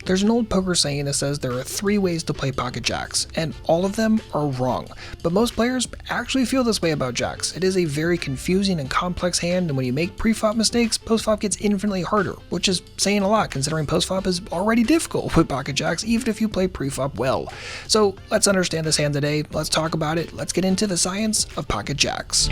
There's an old poker saying that says there are 3 ways to play pocket jacks, and all of them are wrong. But most players actually feel this way about jacks. It is a very confusing and complex hand, and when you make preflop mistakes, postflop gets infinitely harder, which is saying a lot considering postflop is already difficult with pocket jacks even if you play preflop well. So let's understand this hand today, let's talk about it, let's get into the science of pocket jacks.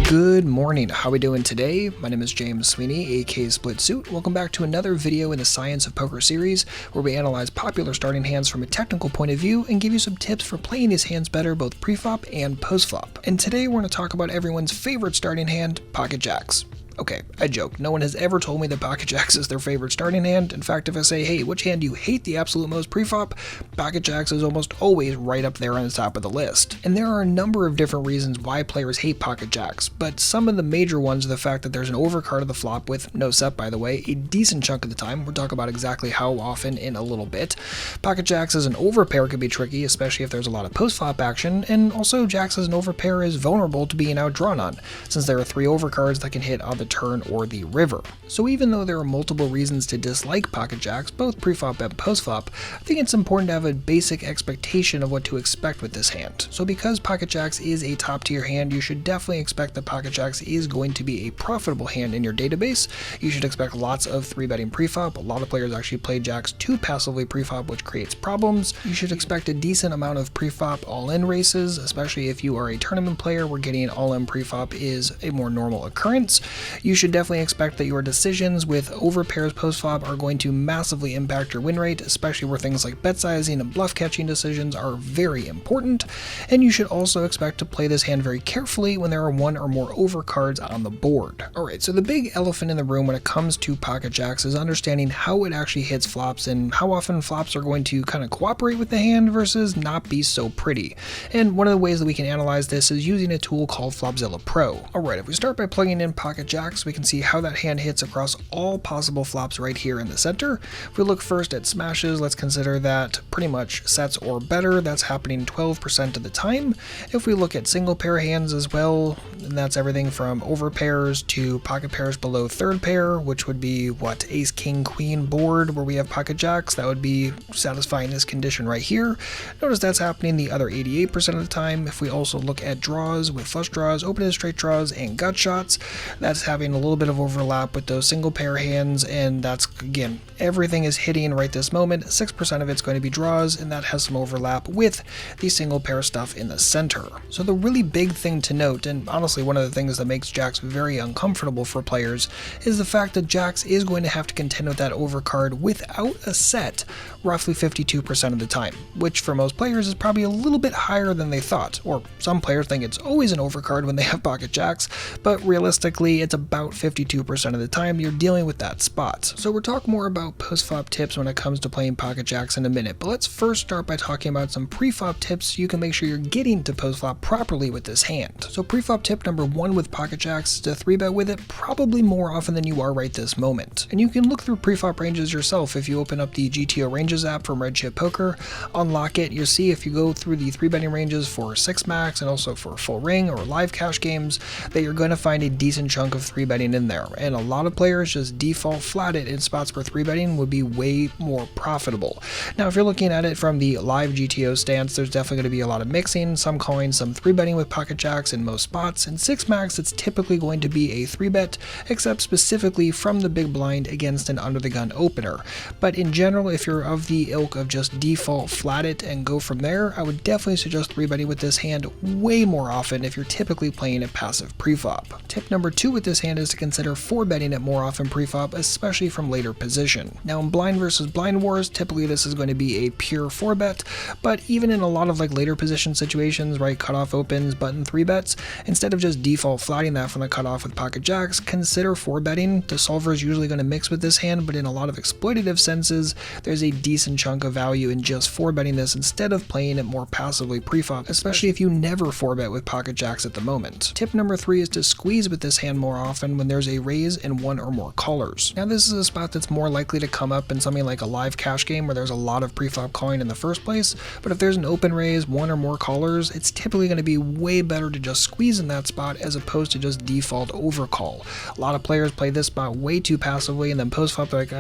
Good morning, how are we doing today? My name is James Sweeney, aka SplitSuit. Welcome back to another video in the Science of Poker series, where we analyze popular starting hands from a technical point of view and give you some tips for playing these hands better both pre-flop and post-flop. And today we're going to talk about everyone's favorite starting hand, pocket jacks. Okay, I joke. No one has ever told me that pocket jacks is their favorite starting hand. In fact, if I say, hey, which hand do you hate the absolute most pre-flop, pocket jacks is almost always right up there on the top of the list. And there are a number of different reasons why players hate pocket jacks, but some of the major ones are the fact that there's an overcard of the flop with no set, by the way, a decent chunk of the time. We'll talk about exactly how often in a little bit. Pocket jacks as an overpair can be tricky, especially if there's a lot of post-flop action, and also jacks as an overpair is vulnerable to being outdrawn on, since there are 3 overcards that can hit on the turn or the river. So even though there are multiple reasons to dislike pocket jacks, both pre-flop and post-flop, I think it's important to have a basic expectation of what to expect with this hand. So because pocket jacks is a top tier hand, you should definitely expect that pocket jacks is going to be a profitable hand in your database. You should expect lots of 3-betting pre-flop. A lot of players actually play jacks too passively pre-flop, which creates problems. You should expect a decent amount of pre-flop all-in races, especially if you are a tournament player where getting all-in pre-flop is a more normal occurrence. You should definitely expect that your decisions with overpairs post-flop are going to massively impact your win rate, especially where things like bet sizing and bluff catching decisions are very important. And you should also expect to play this hand very carefully when there are 1 or more overcards on the board. Alright, so the big elephant in the room when it comes to pocket jacks is understanding how it actually hits flops and how often flops are going to kind of cooperate with the hand versus not be so pretty. And one of the ways that we can analyze this is using a tool called Flopzilla Pro. Alright, if we start by plugging in pocket jacks, we can see how that hand hits across all possible flops right here in the center. If we look first at smashes, let's consider that pretty much sets or better. That's happening 12% of the time. If we look at single pair hands as well, and that's everything from overpairs to pocket pairs below third pair, which would be what, ace, king, queen board where we have pocket jacks, that would be satisfying this condition right here. Notice that's happening the other 88% of the time. If we also look at draws with flush draws, open-ended straight draws, and gut shots, that's having a little bit of overlap with those single pair hands, and that's, again, everything is hitting right this moment. 6% of it's going to be draws, and that has some overlap with the single pair stuff in the center. So the really big thing to note, and honestly one of the things that makes jacks very uncomfortable for players, is the fact that jacks is going to have to contend with that overcard without a set roughly 52% of the time, which for most players is probably a little bit higher than they thought, or some players think it's always an overcard when they have pocket jacks, but realistically it's about 52% of the time you're dealing with that spot. So we'll talk more about post-flop tips when it comes to playing pocket jacks in a minute, but let's first start by talking about some pre-flop tips so you can make sure you're getting to post-flop properly with this hand. So pre-flop tip number 1 with pocket jacks is to 3-bet with it probably more often than you are right this moment. And you can look through pre-flop ranges yourself if you open up the GTO Ranges app from Red Chip Poker, unlock it, you'll see if you go through the 3-betting ranges for 6 max and also for full ring or live cash games that you're going to find a decent chunk of 3-betting in there. And a lot of players just default flat it in spots where 3-betting would be way more profitable. Now if you're looking at it from the live GTO stance, there's definitely going to be a lot of mixing, some calling some 3-betting with pocket jacks in most spots. In 6 max it's typically going to be a 3-bet, except specifically from the big blind against an under the gun opener. But in general, if you're of the ilk of just default flat it and go from there, I would definitely suggest 3-betting with this hand way more often if you're typically playing a passive preflop. Tip number 2 with this hand is to consider 4-betting it more often preflop, especially from later position. Now in blind versus blind wars, typically this is going to be a pure 4-bet, but even in a lot of like later position situations, right, cutoff opens, button 3-bets, instead of just default flatting that from the cutoff with pocket jacks, consider 4-betting. The solver is usually going to mix with this hand, but in a lot of exploitative senses, there's a decent chunk of value in just 4-betting this instead of playing it more passively preflop, especially if you never 4-bet with pocket jacks at the moment. Tip number 3 is to squeeze with this hand more often when there's a raise and one or more callers. Now this is a spot that's more likely to come up in something like a live cash game where there's a lot of preflop calling in the first place, but if there's an open raise, one or more callers, it's typically going to be way better to just squeeze in that spot as opposed to just default overcall. A lot of players play this spot way too passively and then postflop like,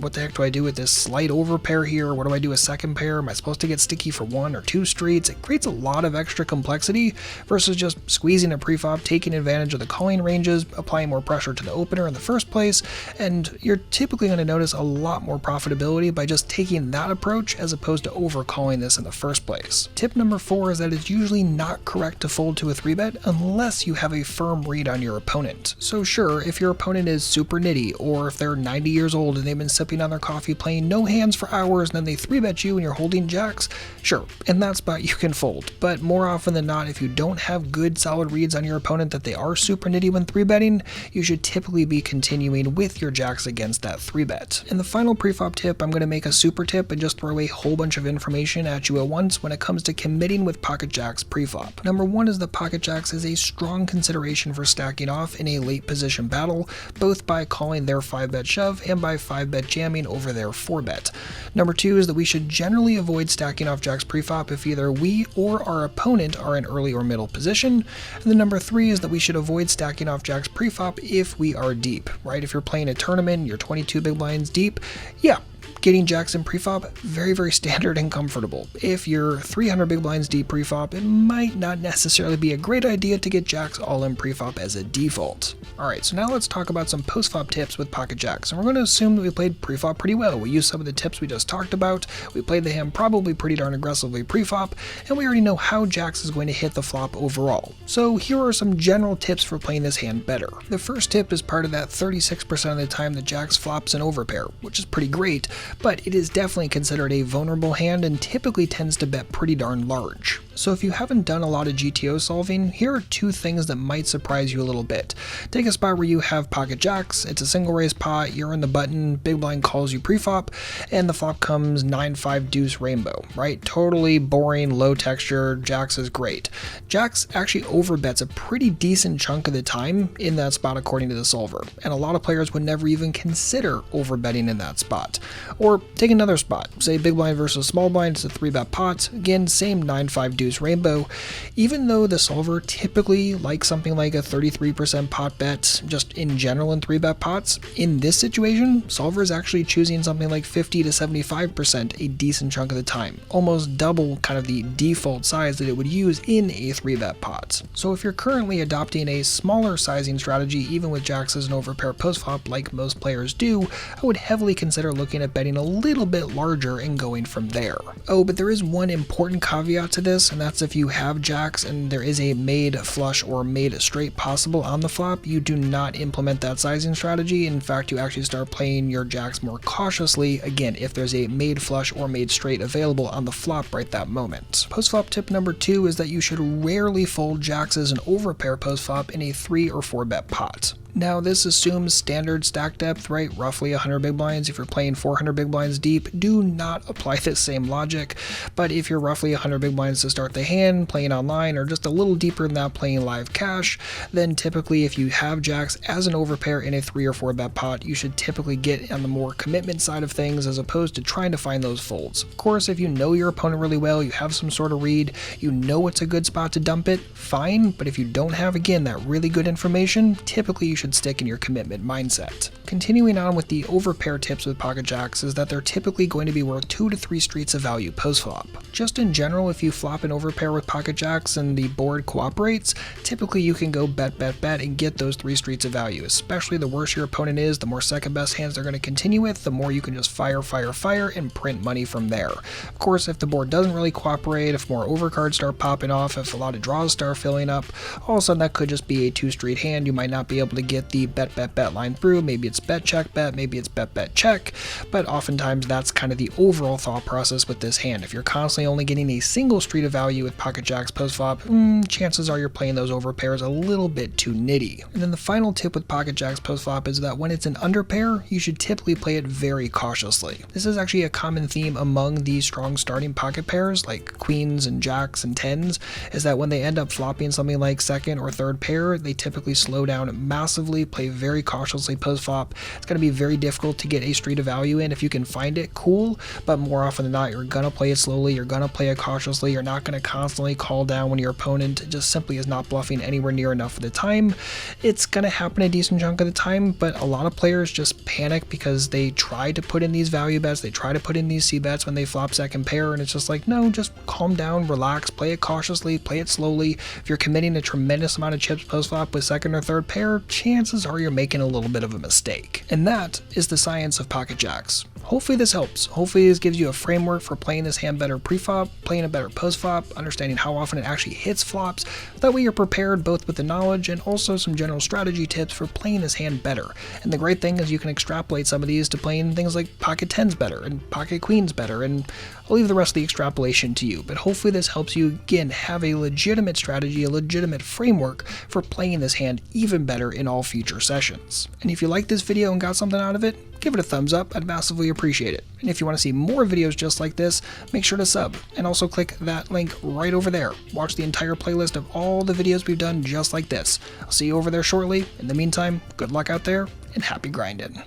what the heck do I do with this slight overpair here? What do I do with second pair? Am I supposed to get sticky for 1 or 2 streets? It creates a lot of extra complexity versus just squeezing a preflop, taking advantage of the calling ranges, applying more pressure to the opener in the first place, and you're typically going to notice a lot more profitability by just taking that approach as opposed to overcalling this in the first place. Tip number 4 is that it's usually not correct to fold to a 3-bet unless you have a firm read on your opponent. So sure, if your opponent is super nitty, or if they're 90 years old and they've been sipping on their coffee playing no hands for hours and then they 3-bet you and you're holding jacks, sure, in that spot you can fold. But more often than not, if you don't have good solid reads on your opponent that they are super nitty when 3-betting, you should typically be continuing with your jacks against that 3-bet. In the final preflop tip, I'm going to make a super tip and just throw a whole bunch of information at you at once when it comes to committing with pocket jacks preflop. Number 1 is that pocket jacks is a strong consideration for stacking off in a late position battle, both by calling their 5-bet shove and by 5-bet jamming over their 4-bet. Number 2 is that we should generally avoid stacking off jacks preflop if either we or our opponent are in early or middle position. And then number 3 is that we should avoid stacking off jacks preflop if we are deep, right? If you're playing a tournament, you're 22 big blinds deep, yeah, getting jacks in preflop, very standard and comfortable. If you're 300 big blinds deep preflop, it might not necessarily be a great idea to get jacks all in preflop as a default. Alright, so now let's talk about some postflop tips with pocket jacks, and we're going to assume that we played preflop pretty well. We used some of the tips we just talked about, we played the hand probably pretty darn aggressively preflop, and we already know how jacks is going to hit the flop overall. So here are some general tips for playing this hand better. The first tip is part of that 36% of the time that jacks flops an overpair, which is pretty great, but it is definitely considered a vulnerable hand and typically tends to bet pretty darn large. So if you haven't done a lot of GTO solving, here are 2 things that might surprise you a little bit. Take a spot where you have pocket jacks, it's a single raise pot, you're in the button, big blind calls you preflop, and the flop comes 9-5 deuce rainbow, right? Totally boring, low texture, jacks is great. Jacks actually overbets a pretty decent chunk of the time in that spot according to the solver, and a lot of players would never even consider overbetting in that spot. Or take another spot, say big blind versus small blind, it's a 3-bet pot, again same 9-5 deuce rainbow. Even though the solver typically likes something like a 33% pot bet just in general in 3-bet pots, in this situation solver is actually choosing something like 50 to 75% a decent chunk of the time, almost double kind of the default size that it would use in a 3-bet pot. So if you're currently adopting a smaller sizing strategy even with jacks as an overpair postflop like most players do, I would heavily consider looking at betting a little bit larger and going from there. Oh, but there is one important caveat to this, and that's if you have jacks and there is a made flush or made straight possible on the flop, you do not implement that sizing strategy. In fact, you actually start playing your jacks more cautiously, again, if there's a made flush or made straight available on the flop right that moment. Postflop tip number 2 is that you should rarely fold jacks as an overpair postflop in a 3 or 4-bet pot. Now this assumes standard stack depth, right? Roughly 100 big blinds. If you're playing 400 big blinds deep, do not apply this same logic. But if you're roughly 100 big blinds to start the hand, playing online, or just a little deeper than that playing live cash, then typically if you have jacks as an overpair in a 3 or 4 bet pot, you should typically get on the more commitment side of things as opposed to trying to find those folds. Of course, if you know your opponent really well, you have some sort of read, you know it's a good spot to dump it, fine. But if you don't have, again, that really good information, typically you should stick in your commitment mindset. Continuing on with the overpair tips with pocket jacks is that they're typically going to be worth 2 to 3 streets of value post-flop. Just in general, if you flop an overpair with pocket jacks and the board cooperates, typically you can go bet and get those 3 streets of value. Especially the worse your opponent is, the more second best hands they're going to continue with, the more you can just fire and print money from there. Of course, if the board doesn't really cooperate, if more overcards start popping off, if a lot of draws start filling up, all of a sudden that could just be a 2-street hand. You might not be able to get the bet line through. Maybe it's bet check bet, maybe it's bet check, but oftentimes that's kind of the overall thought process with this hand. If you're constantly only getting a single street of value with pocket jacks post-flop, chances are you're playing those overpairs a little bit too nitty. And then the final tip with pocket jacks post-flop is that when it's an underpair, you should typically play it very cautiously. This is actually a common theme among these strong starting pocket pairs like queens and jacks and tens, is that when they end up flopping something like second or third pair, they typically slow down massively aggressively, play very cautiously post-flop. It's going to be very difficult to get a street of value in. If you can find it, cool, but more often than not, you're going to play it slowly, you're going to play it cautiously, you're not going to constantly call down when your opponent just simply is not bluffing anywhere near enough of the time. It's going to happen a decent chunk of the time, but a lot of players just panic because they try to put in these value bets, they try to put in these C bets when they flop second pair, and it's just like, no, just calm down, relax, play it cautiously, play it slowly. If you're committing a tremendous amount of chips post-flop with second or third pair, chances are you're making a little bit of a mistake. And that is the science of pocket jacks. Hopefully this helps. Hopefully this gives you a framework for playing this hand better pre-flop, playing it better post-flop, understanding how often it actually hits flops. That way you're prepared both with the knowledge and also some general strategy tips for playing this hand better. And the great thing is you can extrapolate some of these to playing things like pocket tens better and pocket queens better, and I'll leave the rest of the extrapolation to you. But hopefully this helps you, again, have a legitimate strategy, a legitimate framework for playing this hand even better in all future sessions. And if you liked this video and got something out of it, give it a thumbs up, I'd massively appreciate it. And if you want to see more videos just like this, make sure to sub, and also click that link right over there. Watch the entire playlist of all the videos we've done just like this. I'll see you over there shortly. In the meantime, good luck out there, and happy grinding.